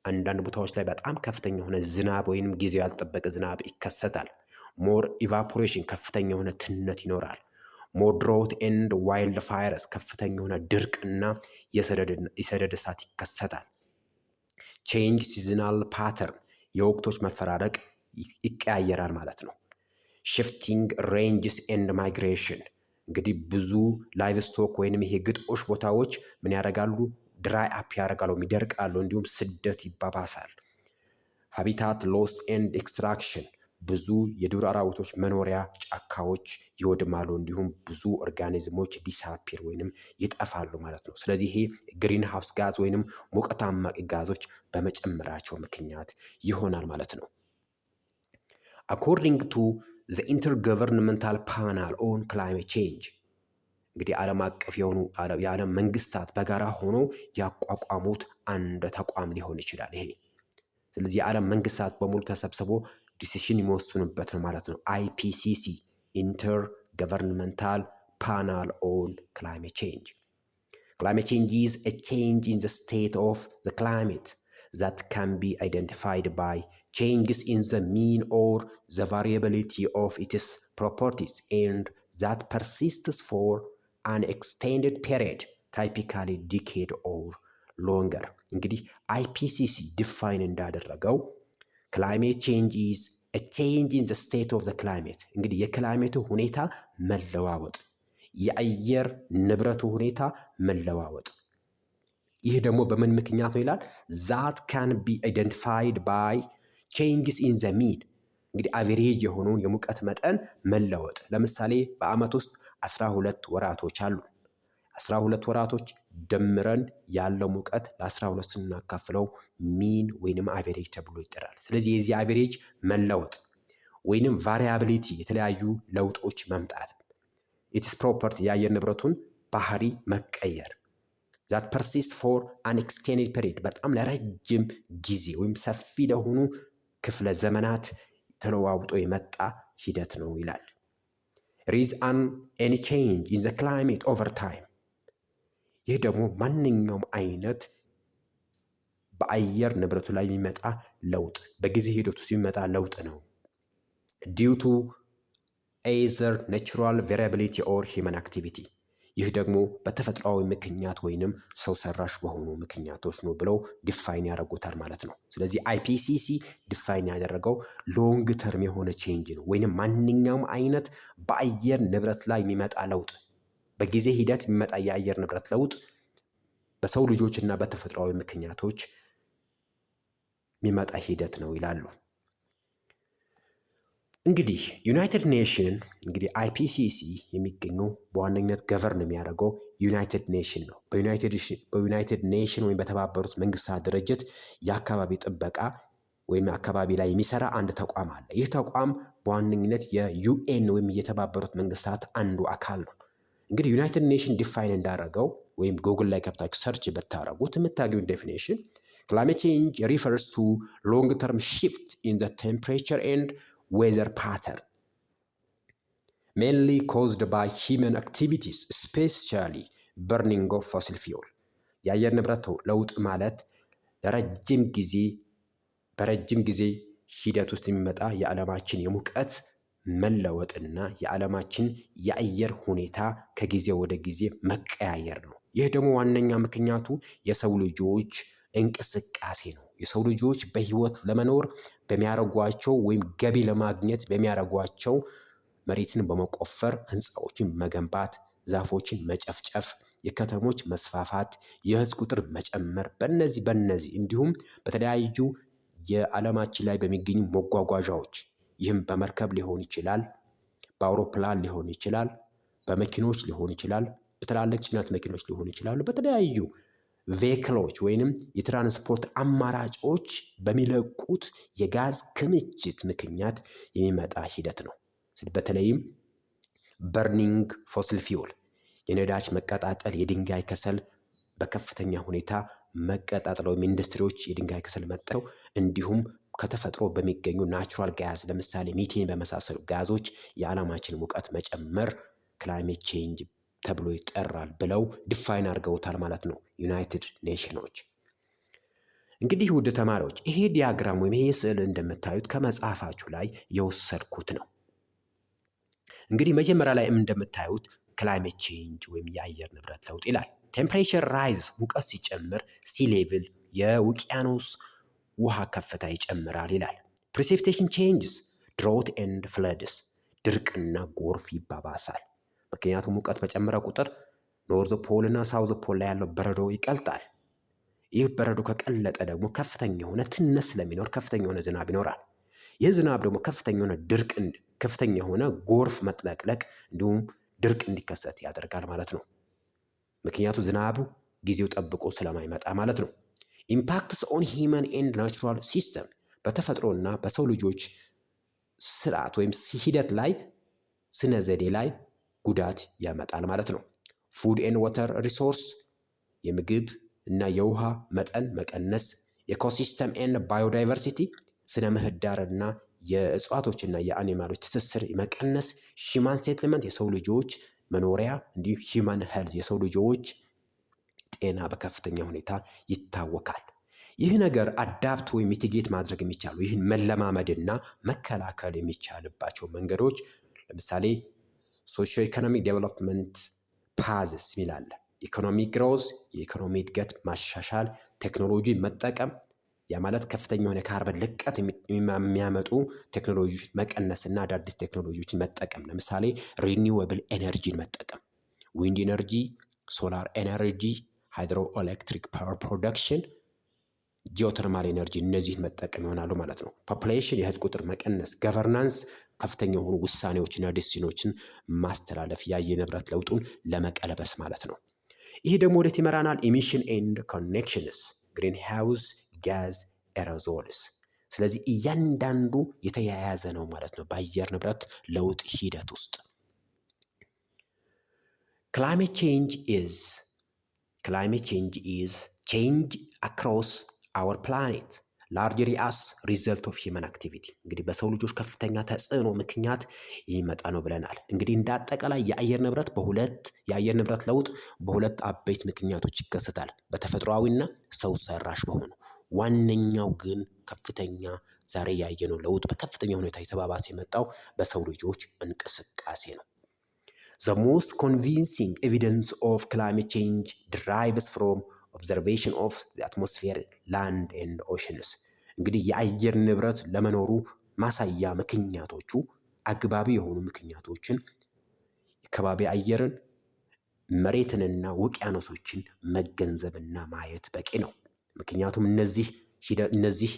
አንዳንድ ቦታዎች ላይ በጣም ከፍተኛ የሆነ ዝናብ ወይንም ጊዜው ያልጠበቀ ዝናብ ይከሰታል። more evaporation ከፍተኛ የሆነ ትነት ይኖራል። more drought and wildfires ከፍተኛ የሆነ ድርቅና የሰደድ እሳት ይከሰታል። change seasonal pattern የወቅቶች መፈራረቅ ይቀያየራል ማለት ነው። shifting ranges and migration እንግዲህ ብዙ ላይቭ ስቶክ ወይንም ይሄ ግጦሽ ቦታዎች ምን ያደርጋሉ? ድራይ አፕ ያደርጋሉ፣ ይደርቃሉ፣ እንዲሁም ስደት ይባባሳል። ሃቢታት ሎስት ኤንድ ኤክስትራክሽን ብዙ የዱር አራዊቶች መኖሪያ ጫካዎች ይወድማሉ፣ እንዲሁም ብዙ ኦርጋኒዝሞች ዲሳፒር ወይንም ይጠፋሉ ማለት ነው። ስለዚህ ይሄ ግሪን ሃውስ ጋዝ ወይንም ሙቀት አማቂ ጋዞች በመጨመራቸው ምክንያት ይሆናል ማለት ነው። አኮርዲንግ ቱ the intergovernmental panel on climate change እንግዲህ ዓለም አቀፍ የሆኑ የዓለም መንግስታት በጋራ ሆኖ ያቋቋሙት አንድ ተቋም ሊሆን ይችላል ይሄ። ስለዚህ የዓለም መንግስታት በሙሉ ተሰብስቦ ዲሲሽን የሚወስኑበት ነው ማለት ነው። IPCC Intergovernmental Panel on Climate Change. Climate change is a change in the state of the climate that can be identified by changes in the mean or the variability of its properties and that persists for an extended period, typically decade or longer. እንግዲህ IPCC define እንዳደረገው climate change is a change in the state of the climate እንግዲህ የክላይሜቱ ሁኔታ መለዋወጥ፣ የአየር ንብረቱ ሁኔታ መለዋወጥ። ይህ ደግሞ በምን ምክንያት ነው ይላል? that can be identified by changes in the mean እንግዲህ አቨሬጅ የሆነውን የሙቀት መጠን መለወጥ። ለምሳሌ በአመት ውስጥ 12 ወራቶች አሉ። 12 ወራቶች ደምረን ያለው ሙቀት ለ12 ስናካፍለው ሚን ወይንም አቨሬጅ ተብሎ ይጠራል። ስለዚህ የዚህ አቨሬጅ መለወጥ ወይንም ቫሪያቢሊቲ የተለያዩ ለውጦች መምጣት ኢትስ ፕሮፐርቲ የአየር ንብረቱን ባህሪ መቀየር that persists for an extended period በጣም ለረጅም ጊዜ ወይም ሰፊ ለሆኑ ክፍለ ዘመናት ተለዋውጦ የመጣ ሂደት ነው ይላል። there is any change in the climate over time ይህ ደግሞ ማንኛውም አይነት በአየር ንብረቱ ላይ የሚመጣ ለውጥ በጊዜ ሂደት ውስጥ የሚመጣ ለውጥ ነው። due to either natural variability or human activity ይህ ደግሞ በተፈጥሯዊ ምክንያት ወይንም ሰው ሰራሽ በሆኑ ምክንያቶች ነው ብለው ዲፋይን ያደርጉታል ማለት ነው። ስለዚህ አይፒሲሲ ዲፋይን ያደረገው ሎንግ ተርም የሆነ ቼንጅ ነው ወይንም ማንኛውም አይነት በአየር ንብረት ላይ የሚመጣ ለውጥ፣ በጊዜ ሂደት የሚመጣ የአየር ንብረት ለውጥ በሰው ልጆች እና በተፈጥሯዊ ምክንያቶች የሚመጣ ሂደት ነው ይላሉ። እንግዲህ ዩናይትድ ኔሽን እንግዲህ አይፒሲሲ የሚገኘው በዋነኝነት ገቨርን የሚያደርገው ዩናይትድ ኔሽን ነው። በዩናይትድ ኔሽን ወይም በተባበሩት መንግስታት ድርጅት የአካባቢ ጥበቃ ወይም አካባቢ ላይ የሚሰራ አንድ ተቋም አለ። ይህ ተቋም በዋነኝነት የዩኤን ወይም የተባበሩት መንግስታት አንዱ አካል ነው። እንግዲህ ዩናይትድ ኔሽን ዲፋይን እንዳደረገው ወይም ጉግል ላይ ከብታችሁ ሰርች ብታደረጉት የምታገኙት ዴፊኔሽን ክላይሜት ቼንጅ ሪፈርስ ቱ ሎንግ ተርም shift in the temperature and weather pattern mainly caused by human activities especially burning of fossil fuel። የአየር ንብረት ለውጥ ማለት በረጅም ጊዜ ሂደት ውስጥ የሚመጣ የዓለማችን የሙቀት መለወጥና የዓለማችን የአየር ሁኔታ ከጊዜ ወደ ጊዜ መቀያየር ነው። ይህ ደግሞ ዋነኛ ምክንያቱ የሰው ልጆች እንቅስቃሴ ነው። የሰው ልጆች በህይወት ለመኖር በሚያደርጓቸው ወይም ገቢ ለማግኘት በሚያደርጓቸው መሬትን በመቆፈር ህንፃዎችን መገንባት፣ ዛፎችን መጨፍጨፍ፣ የከተሞች መስፋፋት፣ የህዝብ ቁጥር መጨመር፣ በእነዚህ እንዲሁም በተለያዩ የዓለማችን ላይ በሚገኙ መጓጓዣዎች ይህም በመርከብ ሊሆን ይችላል፣ በአውሮፕላን ሊሆን ይችላል፣ በመኪኖች ሊሆን ይችላል፣ በትላልቅ ጭነት መኪኖች ሊሆኑ ይችላሉ፣ በተለያዩ ቬክሎች ወይንም የትራንስፖርት አማራጮች በሚለቁት የጋዝ ክምችት ምክንያት የሚመጣ ሂደት ነው። በተለይም በርኒንግ ፎሲል ፊውል የነዳጅ መቀጣጠል፣ የድንጋይ ከሰል በከፍተኛ ሁኔታ መቀጣጠል ወይም ኢንዱስትሪዎች የድንጋይ ከሰል መጠው እንዲሁም ከተፈጥሮ በሚገኙ ናቹራል ጋዝ ለምሳሌ ሚቴን በመሳሰሉ ጋዞች የዓለማችን ሙቀት መጨመር ክላይሜት ቼንጅ ተብሎ ይጠራል ብለው ዲፋይን አድርገውታል ማለት ነው ዩናይትድ ኔሽኖች። እንግዲህ ውድ ተማሪዎች ይሄ ዲያግራም ወይም ይሄ ስዕል እንደምታዩት ከመጽሐፋችሁ ላይ የወሰድኩት ነው። እንግዲህ መጀመሪያ ላይ እንደምታዩት ክላይሜት ቼንጅ ወይም የአየር ንብረት ለውጥ ይላል። ቴምፕሬቸር ራይዝ ሙቀት ሲጨምር፣ ሲ ሌቭል የውቅያኖስ ውሃ ከፍታ ይጨምራል ይላል። ፕሪሲፒቴሽን ቼንጅስ ድሮት ኤንድ ፍለድስ ድርቅና ጎርፍ ይባባሳል። ምክንያቱም ሙቀት በጨመረ ቁጥር ኖርዝ ፖል እና ሳውዝ ፖል ላይ ያለው በረዶ ይቀልጣል። ይህ በረዶ ከቀለጠ ደግሞ ከፍተኛ የሆነ ትነት ስለሚኖር ከፍተኛ የሆነ ዝናብ ይኖራል። ይህ ዝናብ ደግሞ ከፍተኛ የሆነ ድርቅ፣ ከፍተኛ የሆነ ጎርፍ መጥለቅለቅ እንዲሁም ድርቅ እንዲከሰት ያደርጋል ማለት ነው። ምክንያቱ ዝናቡ ጊዜው ጠብቆ ስለማይመጣ ማለት ነው። ኢምፓክትስ ኦን ሂውመን ኤንድ ናቹራል ሲስተም በተፈጥሮና በሰው ልጆች ስርዓት ወይም ሂደት ላይ ስነ ዘዴ ላይ ጉዳት ያመጣል ማለት ነው። ፉድ ኤንድ ዋተር ሪሶርስ የምግብ እና የውሃ መጠን መቀነስ፣ ኢኮሲስተም ኤንድ ባዮዳይቨርሲቲ ስነ ምህዳርና የእጽዋቶችና የአኒማሎች ትስስር መቀነስ፣ ሂውማን ሴትልመንት የሰው ልጆች መኖሪያ እንዲሁም ሂውማን ሄልዝ የሰው ልጆች ጤና በከፍተኛ ሁኔታ ይታወካል። ይህ ነገር አዳፕት ወይም ሚቲጌት ማድረግ የሚቻለው ይህን መለማመድና መከላከል የሚቻልባቸው መንገዶች ለምሳሌ ሶሺዮ ኢኮኖሚክ ዴቨሎፕመንት ፓዝስ ይላል። ኢኮኖሚክ ግሮዝ የኢኮኖሚ እድገት ማሻሻል፣ ቴክኖሎጂ መጠቀም ያ ማለት ከፍተኛ የሆነ ካርበን ልቀት የሚያመጡ ቴክኖሎጂዎች መቀነስና አዳዲስ ቴክኖሎጂዎችን መጠቀም ለምሳሌ ሪኒዌብል ኤነርጂን መጠቀም ዊንድ ኤነርጂ፣ ሶላር ኤነርጂ፣ ሃይድሮ ኤሌክትሪክ ፓወር ፕሮዳክሽን፣ ጂኦተርማል ኤነርጂ እነዚህን መጠቀም ይሆናሉ ማለት ነው። ፖፑሌሽን የህዝብ ቁጥር መቀነስ፣ ገቨርናንስ ከፍተኛ የሆኑ ውሳኔዎችና ዲሲዥኖችን ማስተላለፍ የአየር ንብረት ለውጡን ለመቀለበስ ማለት ነው። ይህ ደግሞ ወዴት ይመራናል? ኢሚሽን ኤንድ ኮኔክሽንስ ግሪን ሃውስ ጋዝ ኤሮዞልስ። ስለዚህ እያንዳንዱ የተያያዘ ነው ማለት ነው በአየር ንብረት ለውጥ ሂደት ውስጥ። ክላይሜት ቼንጅ ኢዝ ቼንጅ አክሮስ አወር ፕላኔት ላርጅሊ አስ ሪዘልት ኦፍ ሂውመን አክቲቪቲ። እንግዲህ በሰው ልጆች ከፍተኛ ተጽዕኖ ምክንያት የሚመጣ ነው ብለናል። እንግዲህ እንደ አጠቃላይ የአየር ንብረት ለውጥ በሁለት አበይት ምክንያቶች ይከሰታል፣ በተፈጥሯዊና ሰው ሰራሽ በሆኑ። ዋነኛው ግን ከፍተኛ ዛሬ ያየነው ለውጥ በከፍተኛ ሁኔታ የተባባሰ የመጣው በሰው ልጆች እንቅስቃሴ ነው። The most convincing evidence of climate change derives from observation of the atmosphere, land and oceans። እንግዲህ የአየር ንብረት ለመኖሩ ማሳያ ምክንያቶቹ አግባቢ የሆኑ ምክንያቶችን ከባቢ አየርን መሬትንና ውቅያኖሶችን መገንዘብና ማየት በቂ ነው። ምክንያቱም እነዚህ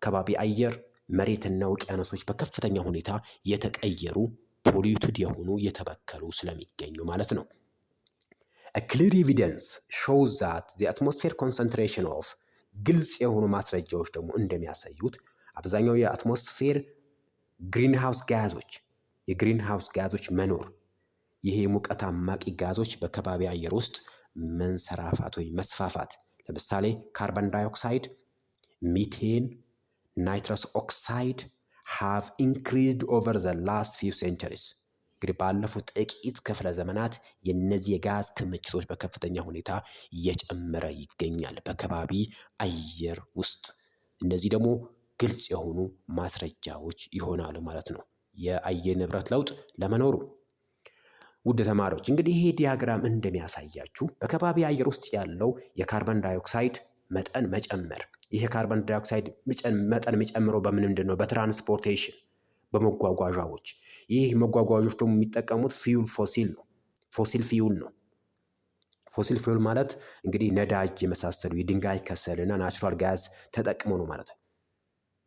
ከባቢ አየር መሬትና ውቅያኖሶች በከፍተኛ ሁኔታ የተቀየሩ ፖሊዩትድ የሆኑ የተበከሉ ስለሚገኙ ማለት ነው። A clear evidence shows that the atmosphere concentration of ግልጽ የሆኑ ማስረጃዎች ደግሞ እንደሚያሳዩት አብዛኛው የአትሞስፌር የግሪንሃውስ ጋዞች መኖር ይሄ ሙቀት አማቂ ጋዞች በከባቢ አየር ውስጥ መንሰራፋት ወይ መስፋፋት ለምሳሌ ካርበን ዳይኦክሳይድ፣ ሚቴን፣ ናይትረስ ኦክሳይድ have increased over the last few centuries። እንግዲህ ባለፉት ጥቂት ክፍለ ዘመናት የነዚህ የጋዝ ክምችቶች በከፍተኛ ሁኔታ እየጨመረ ይገኛል በከባቢ አየር ውስጥ። እነዚህ ደግሞ ግልጽ የሆኑ ማስረጃዎች ይሆናሉ ማለት ነው የአየር ንብረት ለውጥ ለመኖሩ። ውድ ተማሪዎች እንግዲህ ይሄ ዲያግራም እንደሚያሳያችሁ በከባቢ አየር ውስጥ ያለው የካርበን ዳይኦክሳይድ መጠን መጨመር። ይሄ የካርበን ዳይኦክሳይድ መጠን የሚጨምረው በምንድን ነው? በትራንስፖርቴሽን በመጓጓዣዎች። ይህ መጓጓዦች ደግሞ የሚጠቀሙት ፎሲል ፊውል ነው። ፎሲል ፊውል ማለት እንግዲህ ነዳጅ የመሳሰሉ የድንጋይ ከሰልና ናቹራል ጋዝ ተጠቅመው ነው ማለት ነው።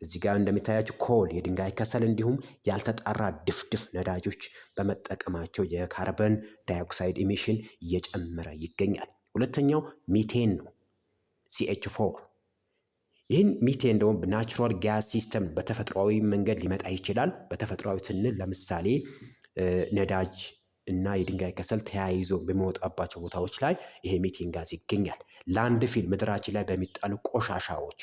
እዚህ ጋር እንደሚታያችሁ ኮል የድንጋይ ከሰል እንዲሁም ያልተጣራ ድፍድፍ ነዳጆች በመጠቀማቸው የካርበን ዳይኦክሳይድ ኢሚሽን እየጨመረ ይገኛል። ሁለተኛው ሚቴን ነው CH4። ይህን ሚቴን ደግሞ በናቹራል ጋዝ ሲስተም በተፈጥሯዊ መንገድ ሊመጣ ይችላል። በተፈጥሯዊ ስንል ለምሳሌ ነዳጅ እና የድንጋይ ከሰል ተያይዞ በሚወጣባቸው ቦታዎች ላይ ይሄ ሚቴን ጋዝ ይገኛል። ላንድ ፊል ምድራችን ላይ በሚጣሉ ቆሻሻዎች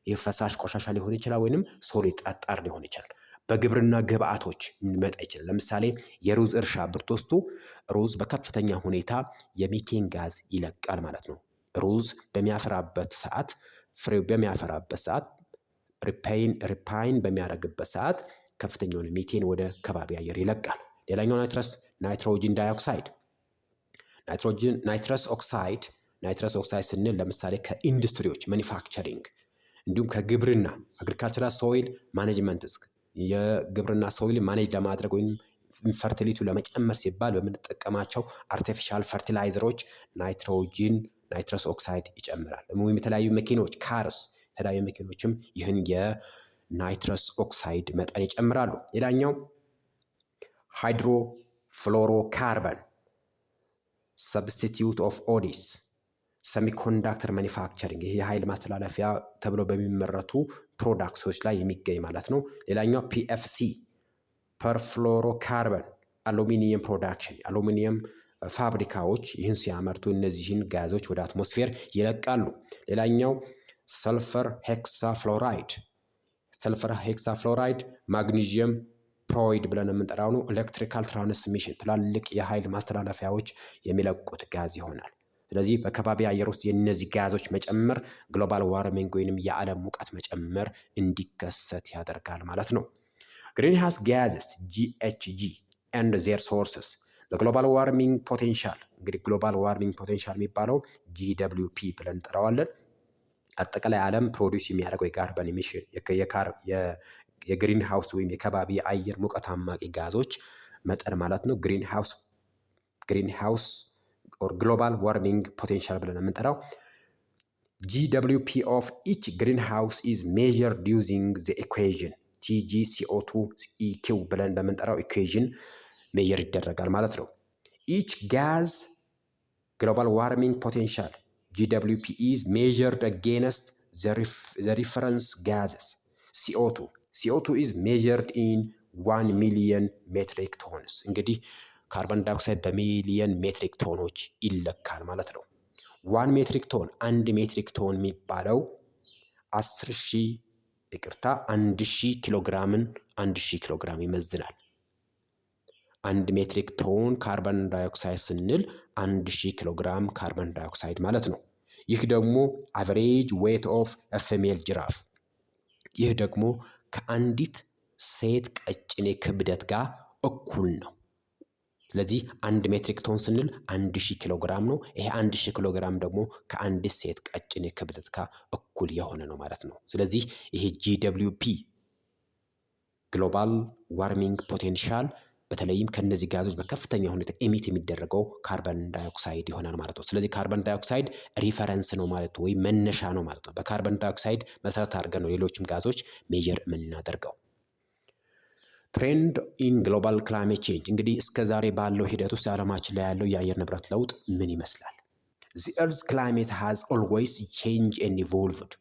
የፈሳሽ ቆሻሻ ሊሆን ይችላል ወይንም ሶሊድ ጠጣር ሊሆን ይችላል። በግብርና ግብአቶች ሊመጣ ይችላል። ለምሳሌ የሩዝ እርሻ ብትወስዱ ሩዝ በከፍተኛ ሁኔታ የሚቴን ጋዝ ይለቃል ማለት ነው። ሩዝ በሚያፈራበት ሰዓት ፍሬው በሚያፈራበት ሰዓት ሪፓይን በሚያደርግበት ሰዓት ከፍተኛውን ሚቴን ወደ ከባቢ አየር ይለቃል። ሌላኛው ናይትሮጅን ዳይኦክሳይድ ናይትረስ ኦክሳይድ ስንል ለምሳሌ ከኢንዱስትሪዎች ማኒፋክቸሪንግ እንዲሁም ከግብርና አግሪካልቸራል ሶይል ማኔጅመንት የግብርና ሶይል ማኔጅ ለማድረግ ወይም ፈርቲሊቲው ለመጨመር ሲባል በምንጠቀማቸው አርቲፊሻል ፈርቲላይዘሮች ናይትረስ ኦክሳይድ ይጨምራል። ወይም የተለያዩ መኪኖች የተለያዩ መኪኖችም ይህን የናይትረስ ኦክሳይድ መጠን ይጨምራሉ። ሌላኛው ሃይድሮፍሎሮካርበን ሰብስቲቲዩት ኦፍ ኦዲስ ሰሚኮንዳክተር ማኒፋክቸሪንግ ይሄ የኃይል ማስተላለፊያ ተብሎ በሚመረቱ ፕሮዳክቶች ላይ የሚገኝ ማለት ነው። ሌላኛው PFC ፐርፍሎሮካርበን አሉሚኒየም ፕሮዳክሽን አሉሚኒየም ፋብሪካዎች ይህን ሲያመርቱ እነዚህን ጋዞች ወደ አትሞስፌር ይለቃሉ። ሌላኛው ሰልፈር ሄክሳፍሎራይድ ማግኒዥየም ፕሮይድ ብለን የምንጠራው ነው። ኤሌክትሪካል ትራንስሚሽን ትላልቅ የኃይል ማስተላለፊያዎች የሚለቁት ጋዝ ይሆናል። ስለዚህ በከባቢ አየር ውስጥ የእነዚህ ጋዞች መጨመር ግሎባል ዋርሚንግ ወይንም የዓለም ሙቀት መጨመር እንዲከሰት ያደርጋል ማለት ነው። ግሪንሃውስ ጋዝስ GHG and their sources ለግሎባል ዋርሚንግ ፖቴንሻል እንግዲህ ግሎባል ዋርሚንግ ፖቴንሻል የሚባለው GWP ብለን እንጠራዋለን። አጠቃላይ ዓለም ፕሮዲውስ የሚያደርገው የካርበን ኢሚሽን የግሪን ሃውስ ወይም የከባቢ አየር ሙቀት አማቂ ጋዞች መጠን ማለት ነው። ግሪን ሃውስ ኦር ግሎባል ዋርሚንግ ፖቴንሻል ብለን የምንጠራው GWP of each greenhouse is measured using the equation TgCO2 ብለን በምንጠራው ኢኩዌዥን ሜጀር ይደረጋል ማለት ነው። each gas global warming potential GWP is measured against the reference gases CO2 is measured in 1 million metric tons እንግዲህ ካርበን ዳይኦክሳይድ በሚሊየን ሜትሪክ ቶኖች ይለካል ማለት ነው። 1 ሜትሪክ ቶን 1 ሜትሪክ ቶን የሚባለው 1000 ኪሎ ግራም ይመዝናል። 1 ሜትሪክ ቶን ካርበን ዳይኦክሳይድ ስንል 1000 ኪሎ ግራም ካርበን ዳይኦክሳይድ ማለት ነው። ይህ ደግሞ አቨሬጅ ዌት ኦፍ ፊሜል ጅራፍ ይህ ደግሞ ከአንዲት ሴት ቀጭኔ ክብደት ጋር እኩል ነው። ስለዚህ 1 ሜትሪክ ቶን ስንል 1000 ኪሎ ግራም ነው። ይሄ 1000 ኪሎ ግራም ደግሞ ከአንዲት ሴት ቀጭን የክብደት ጋር እኩል የሆነ ነው ማለት ነው። ስለዚህ ይሄ GWP ግሎባል ዋርሚንግ ፖቴንሻል በተለይም ከነዚህ ጋዞች በከፍተኛ ሁኔታ ኤሚት የሚደረገው ካርበን ዳይኦክሳይድ ይሆናል ማለት ነው። ስለዚህ ካርበን ዳይኦክሳይድ ሪፈረንስ ነው ማለት ነው፣ ወይም መነሻ ነው ማለት ነው። በካርበን ዳይኦክሳይድ መሰረት አድርገን ነው ሌሎችም ጋዞች ሜጀር የምናደርገው። ትሬንድ ኢን ግሎባል ክላይሜት ቼንጅ እንግዲህ እስከ ዛሬ ባለው ሂደት ውስጥ ዓለማችን ላይ ያለው የአየር ንብረት ለውጥ ምን ይመስላል? The Earth's climate has always changed and evolved።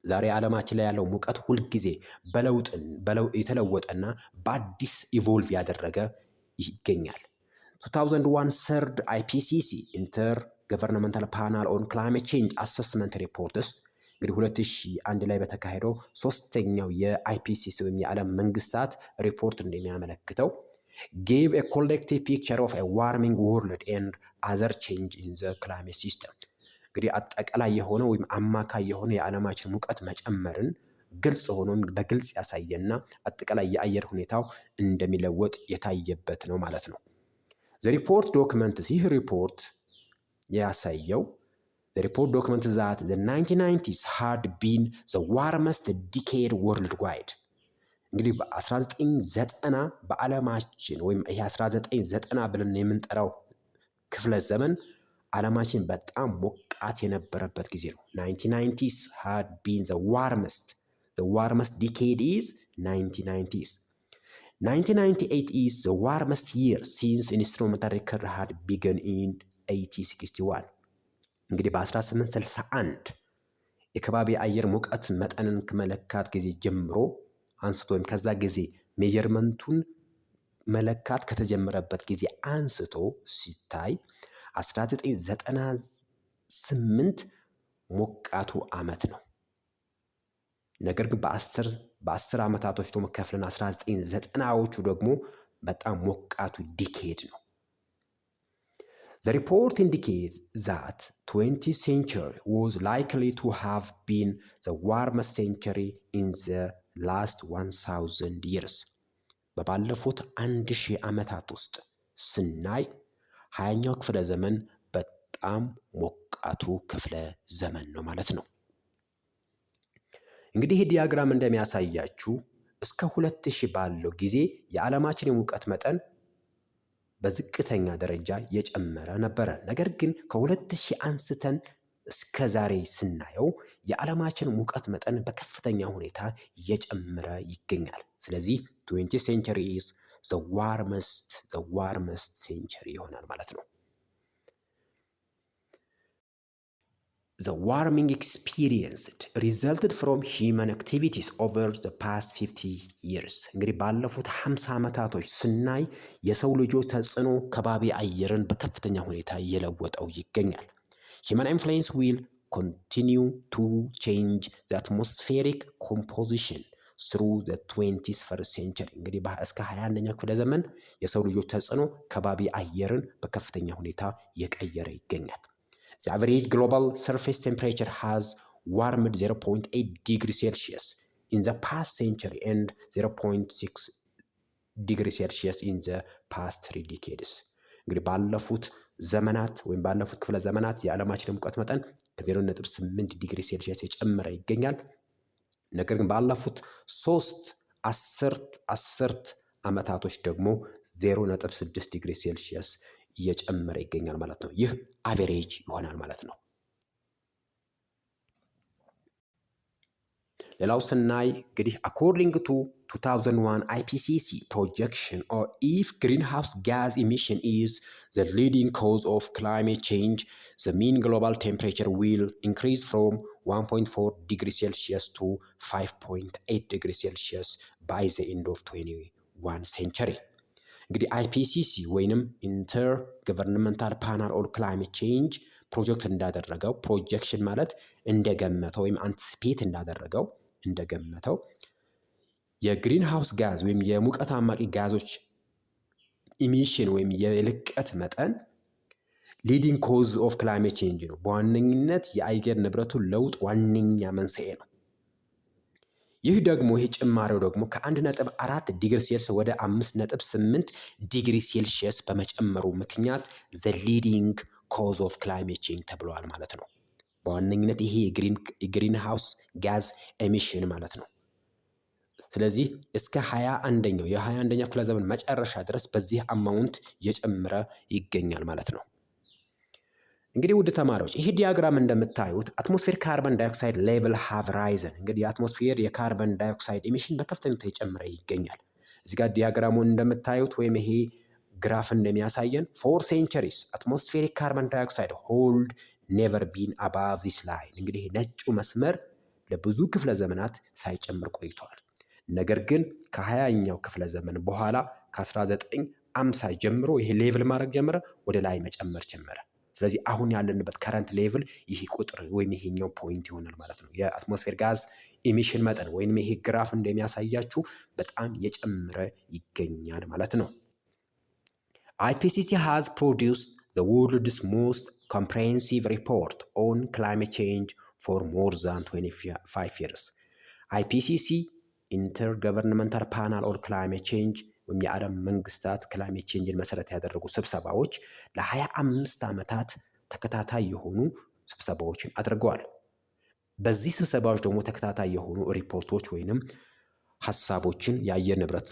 ዛሬ ዓለማችን ላይ ያለው ሙቀት ሁልጊዜ የተለወጠና በአዲስ ኢቮልቭ ያደረገ ይገኛል። 2001 third IPCC Intergovernmental Panel on Climate Change Assessment Reports እንግዲህ 2001 ላይ በተካሄደው ሶስተኛው የአይፒሲሲ ወይም የዓለም መንግስታት ሪፖርት እንደሚያመለክተው gave a collective picture of a warming world and other change in the climate system። እንግዲህ አጠቃላይ የሆነ ወይም አማካይ የሆነ የዓለማችን ሙቀት መጨመርን ግልጽ ሆኖ በግልጽ ያሳየና አጠቃላይ የአየር ሁኔታው እንደሚለወጥ የታየበት ነው ማለት ነው። The report documents ይህ ሪፖርት ያሳየው The report documents that the 1990s had been the warmest decade worldwide። እንግዲህ በ1990 በዓለማችን ወይም ይሄ 1990 ብለን የምንጠራው ክፍለ ዘመን ዓለማችን በጣም ሞቃት የነበረበት ጊዜ ነው። 1990s had been the warmest decade is 1990s. 1998 is the warmest year since instrumental record had begun in 1861። እንግዲህ በ1861 የከባቢ አየር ሙቀት መጠንን ከመለካት ጊዜ ጀምሮ አንስቶ ወይም ከዛ ጊዜ ሜጀርመንቱን መለካት ከተጀመረበት ጊዜ አንስቶ ሲታይ 1998 ሞቃቱ ዓመት ነው። ነገር ግን በ10 ዓመታቶች ደግሞ ከፍለን 1990ዎቹ ደግሞ በጣም ሞቃቱ ዲኬድ ነው። The report indicates that 20th century was likely to have been the warmest century in the last 1000 years። በባለፉት 1000 ዓመታት ውስጥ ስናይ 20ኛው ክፍለ ዘመን በጣም ሞቃቱ ክፍለ ዘመን ነው ማለት ነው። እንግዲህ ይህ ዲያግራም እንደሚያሳያችሁ እስከ 2000 ባለው ጊዜ የዓለማችን የሙቀት መጠን በዝቅተኛ ደረጃ የጨመረ ነበረ። ነገር ግን ከ2000 አንስተን እስከ ዛሬ ስናየው የዓለማችን ሙቀት መጠን በከፍተኛ ሁኔታ እየጨመረ ይገኛል። ስለዚህ 20th century is the warmest century ይሆናል ማለት ነው። The warming experienced resulted from human activities over the past 50 years። እንግዲህ ባለፉት 50 ዓመታቶች ስናይ የሰው ልጆች ተጽዕኖ ከባቢ አየርን በከፍተኛ ሁኔታ እየለወጠው ይገኛል። Human influence will continue to change the atmospheric composition through the 21st century። እንግዲህ እስከ 21ኛው ክፍለ ዘመን የሰው ልጆች ተጽዕኖ ከባቢ አየርን በከፍተኛ ሁኔታ እየቀየረ ይገኛል። The average global surface temperature has warmed 0.8 degrees Celsius in the past century and 0.6 degrees Celsius in the past 3 decades። እንግዲህ ባለፉት ዘመናት ወይም ባለፉት ክፍለ ዘመናት የዓለማችን ሙቀት መጠን ከ0.8 ዲግሪ ሴልሺየስ የጨመረ ይገኛል። ነገር ግን ባለፉት 3 አስርት ዓመታቶች ደግሞ 0.6 ዲግሪ ሴልሺየስ እየጨመረ ይገኛል ማለት ነው። ይህ አቬሬጅ ይሆናል ማለት ነው። ሌላው ስናይ እንግዲህ according to 2001 IPCC projection, or if greenhouse gas emission is the leading cause of climate change, the mean global temperature will increase from 1.4 degrees Celsius to 5.8 degrees Celsius by the end of 21 century። እንግዲህ IPCC ወይንም ኢንተርገቨርንመንታል ፓናል ኦን ክላይሜት ቼንጅ ፕሮጀክት እንዳደረገው ፕሮጀክሽን ማለት እንደገመተው ወይም አንቲሲፔት እንደገመተው የግሪን ሃውስ ጋዝ ወይም የሙቀት አማቂ ጋዞች ኢሚሽን ወይም የልቀት መጠን ሊዲንግ ኮዝ ኦፍ ክላይሜት ቼንጅ ነው። በዋነኝነት የአየር ንብረቱ ለውጥ ዋነኛ መንስኤ ነው። ይህ ደግሞ ይህ ጭማሪው ደግሞ ከ1.4 ዲግሪ ሴልሲየስ ወደ 5.8 ዲግሪ ሴልሲየስ በመጨመሩ ምክንያት ዘ ሊዲንግ ኮዝ ኦፍ ክላይሜት ቼንጅ ተብለዋል ማለት ነው። በዋነኝነት ይሄ የግሪን ሃውስ ጋዝ ኤሚሽን ማለት ነው። ስለዚህ እስከ 21ኛው የ21ኛው ክፍለ ዘመን መጨረሻ ድረስ በዚህ አማውንት እየጨመረ ይገኛል ማለት ነው። እንግዲህ ውድ ተማሪዎች ይህ ዲያግራም እንደምታዩት አትሞስፌር ካርበን ዳይኦክሳይድ ሌቭል ሃቭ ራይዘን። እንግዲህ የአትሞስፌር የካርበን ዳይኦክሳይድ ኤሚሽን በከፍተኛ ሁኔታ እየጨመረ ይገኛል። እዚህ ጋር ዲያግራሙን እንደምታዩት ወይም ይሄ ግራፍ እንደሚያሳየን ፎር ሴንቸሪስ አትሞስፌሪክ ካርበን ዳይኦክሳይድ ሆልድ ኔቨር ቢን አባቭ ዚስ ላይን። እንግዲህ ነጩ መስመር ለብዙ ክፍለ ዘመናት ሳይጨምር ቆይቷል። ነገር ግን ከ20ኛው ክፍለ ዘመን በኋላ ከ1950 ጀምሮ ይሄ ሌቭል ማድረግ ጀመረ፣ ወደ ላይ መጨመር ጀመረ። ስለዚህ አሁን ያለንበት ከረንት ሌቭል ይህ ቁጥር ወይም ይሄኛው ፖይንት ይሆናል ማለት ነው። የአትሞስፌር ጋዝ ኢሚሽን መጠን ወይም ይሄ ግራፍ እንደሚያሳያችሁ በጣም የጨመረ ይገኛል ማለት ነው። IPCC has produced the world's most comprehensive report on climate change for more than 25 years. IPCC ኢንተርገቨርንመንታል ፓናል ኦን ክላይሜት ቼንጅ ወይም የዓለም መንግስታት ክላይሜት ቼንጅን መሰረት ያደረጉ ስብሰባዎች ለ25 ዓመታት ተከታታይ የሆኑ ስብሰባዎችን አድርገዋል። በዚህ ስብሰባዎች ደግሞ ተከታታይ የሆኑ ሪፖርቶች ወይንም ሀሳቦችን የአየር ንብረት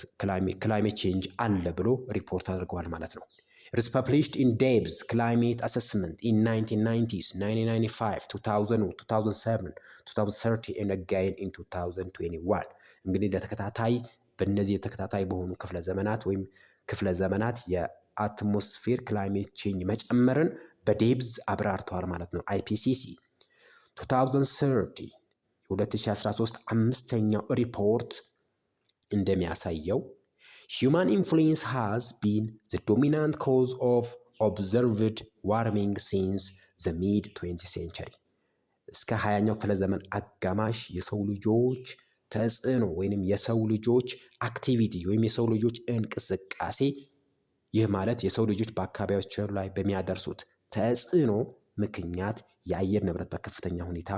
ክላይሜት ቼንጅ አለ ብሎ ሪፖርት አድርገዋል ማለት ነው። It is published in depth climate assessment in 1990s, 1995, 2000, 2007, 2030 and again in 2021. እንግዲህ ለተከታታይ በእነዚህ ተከታታይ በሆኑ ክፍለ ዘመናት የአትሞስፌር ክላይሜት ቼንጅ መጨመርን በዴብዝ አብራርተዋል ማለት ነው። IPCC 2030 የ2013 አምስተኛው ሪፖርት እንደሚያሳየው human influence has been the dominant cause of observed warming since the mid-20th century. እስከ 20ኛው ክፍለ ዘመን አጋማሽ የሰው ልጆች ተጽዕኖ ወይንም የሰው ልጆች አክቲቪቲ ወይም የሰው ልጆች እንቅስቃሴ፣ ይህ ማለት የሰው ልጆች በአካባቢያቸው ላይ በሚያደርሱት ተጽዕኖ ምክንያት የአየር ንብረት በከፍተኛ ሁኔታ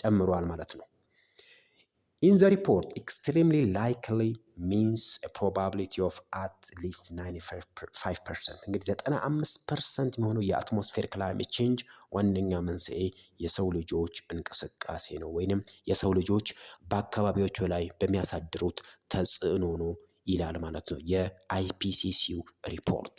ጨምሯል ማለት ነው። In the report, extremely likely means a probability of at least 95%. እንግዲህ 95% የሚሆነው የአትሞስፌር ክላይሜት ቼንጅ ዋነኛ መንስኤ የሰው ልጆች እንቅስቃሴ ነው ወይንም የሰው ልጆች በአካባቢዎቹ ላይ በሚያሳድሩት ተጽዕኖ ነው ይላል ማለት ነው የአይፒሲሲው ሪፖርት።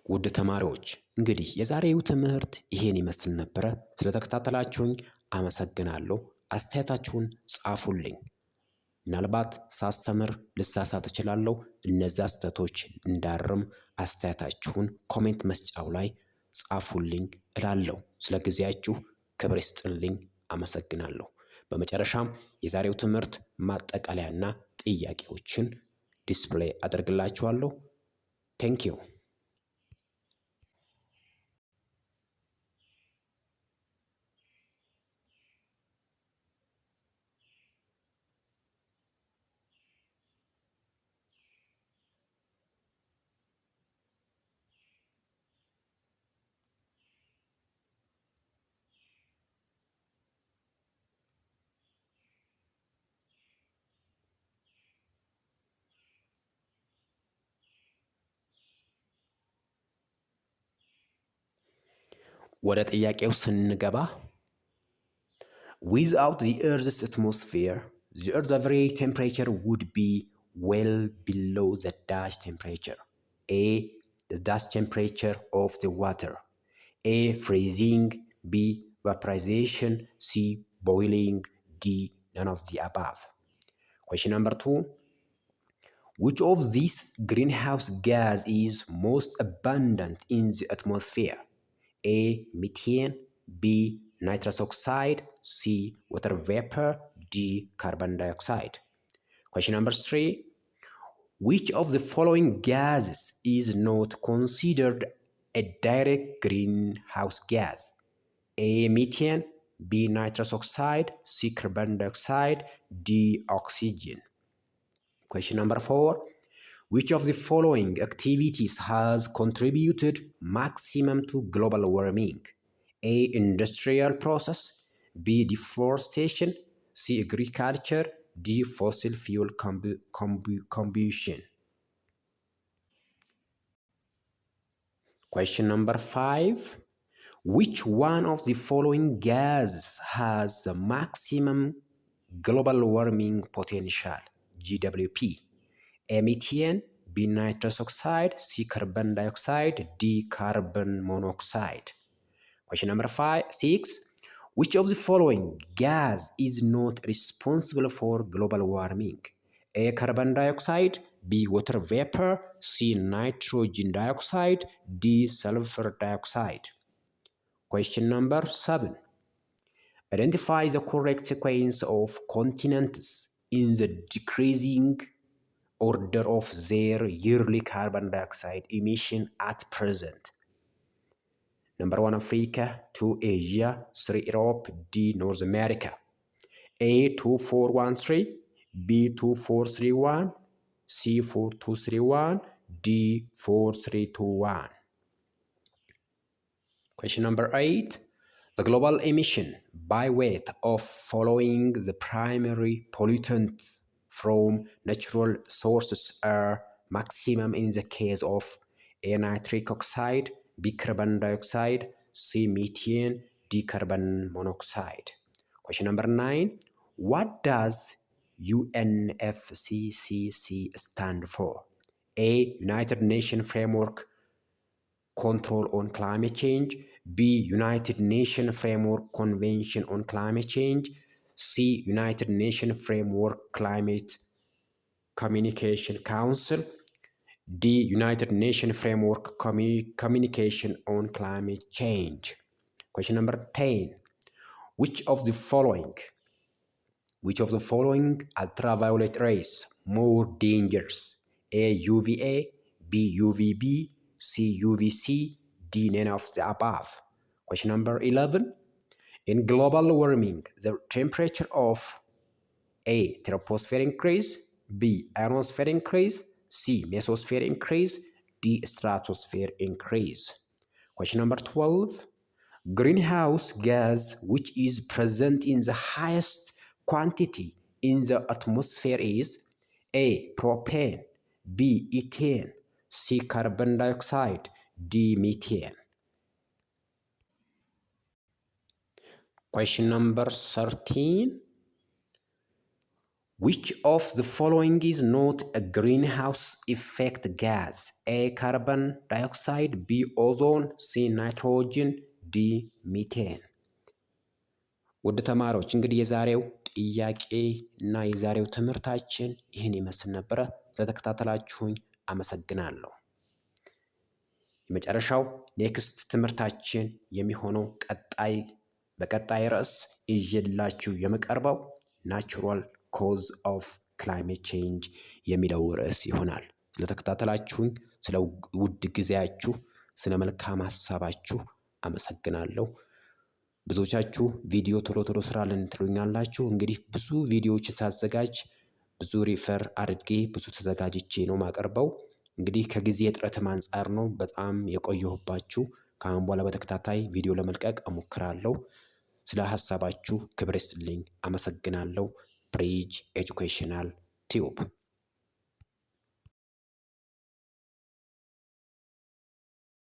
ውድ ተማሪዎች እንግዲህ የዛሬው ትምህርት ይሄን ይመስል ነበረ። ስለተከታተላችሁኝ አመሰግናለሁ። አስተያየታችሁን ጻፉልኝ። ምናልባት ሳስተምር ልሳሳት እችላለሁ። እነዚያ ስህተቶች እንዳርም አስተያየታችሁን ኮሜንት መስጫው ላይ ጻፉልኝ እላለሁ። ስለ ጊዜያችሁ ክብር ይስጥልኝ። አመሰግናለሁ። በመጨረሻም የዛሬው ትምህርት ማጠቃለያና ጥያቄዎችን ዲስፕሌይ አደርግላችኋለሁ። ቴንኪዩ። ወደ ጥያቄው ስንገባ without the earth's atmosphere the earth's average temperature would be well below the dash temperature. A. The dash temperature of the water. A. Freezing. B. Vaporization. C. Boiling. D. None of the above. Question number 2. Which of these greenhouse gas is most abundant in the atmosphere? A. Methane. B. Nitrous oxide. C. Water vapor. D. Carbon dioxide. Question number 3. Which of the following gases is not considered a direct greenhouse gas? A. Methane. B. Nitrous oxide. C. Carbon dioxide. D. Oxygen. Question number 4. Which of the following activities has contributed maximum to global warming? A. Industrial process. B. Deforestation. C. Agriculture. D. Fossil fuel combustion. Question number 5. Which one of the following gases has the maximum global warming potential? GWP. A. Methane. B. Nitrous oxide. C. Carbon dioxide. D. Carbon monoxide. Question number 6. Which of the following gas is not responsible for global warming? A. Carbon dioxide. B. Water vapor. C. Nitrogen dioxide. D. Sulfur dioxide. Question number 7. Identify the correct sequence of continents in the decreasing order of their yearly carbon dioxide emission at present. Number 1, Africa. 2, Asia. 3, Europe. D, North America. A, 2413. B, 2431. C, 4231. D, 4321. Question number 8. The global emission by weight of following the primary pollutants from natural sources are maximum in the case of A, nitric oxide. B, carbon dioxide. C, methane. D, carbon monoxide. Question number 9. What does UNFCCC stand for? A, United Nations Framework Control on Climate Change. B, United Nations Framework Convention on Climate Change. C, United Nations Framework Climate Communication Council. D, United Nations Framework Communication on Climate Change. Question number 10. Which of the following ultraviolet rays more dangerous? A, UVA. B, UVB. C, UVC. D, none of the above. Question number 11. In global warming, the temperature of A, troposphere increase. B, ionosphere increase. C, mesosphere increase. D, stratosphere increase. Question number 12. Greenhouse gas which is present in the highest quantity in the atmosphere is A, propane. B, ethane. C, carbon dioxide. D, methane. Question number 13. Which of the following is not a greenhouse effect gas? A, carbon dioxide. B, ozone. C, nitrogen. D, methane. ውድ ተማሪዎች እንግዲህ የዛሬው ጥያቄ እና የዛሬው ትምህርታችን ይህን ይመስል ነበረ። ስለተከታተላችሁኝ አመሰግናለሁ። የመጨረሻው ኔክስት ትምህርታችን የሚሆነው በቀጣይ ርዕስ ይዤላችሁ የምቀርበው ናቹራል ኮዝ ኦፍ ክላይሜት ቼንጅ የሚለው ርዕስ ይሆናል። ስለተከታተላችሁኝ፣ ስለ ውድ ጊዜያችሁ፣ ስለ መልካም ሀሳባችሁ አመሰግናለሁ። ብዙዎቻችሁ ቪዲዮ ቶሎ ስራልን ትሉኛላችሁ። እንግዲህ ብዙ ቪዲዮዎችን ሳዘጋጅ ብዙ ሪፈር አድርጌ ብዙ ተዘጋጅቼ ነው ማቀርበው። እንግዲህ ከጊዜ እጥረትም አንጻር ነው በጣም የቆየሁባችሁ። ከአሁን በኋላ በተከታታይ ቪዲዮ ለመልቀቅ እሞክራለሁ። ስለ ሀሳባችሁ ክብር ይስጥልኝ። አመሰግናለሁ። ብሪጅ ኤጁኬሽናል ቲዩብ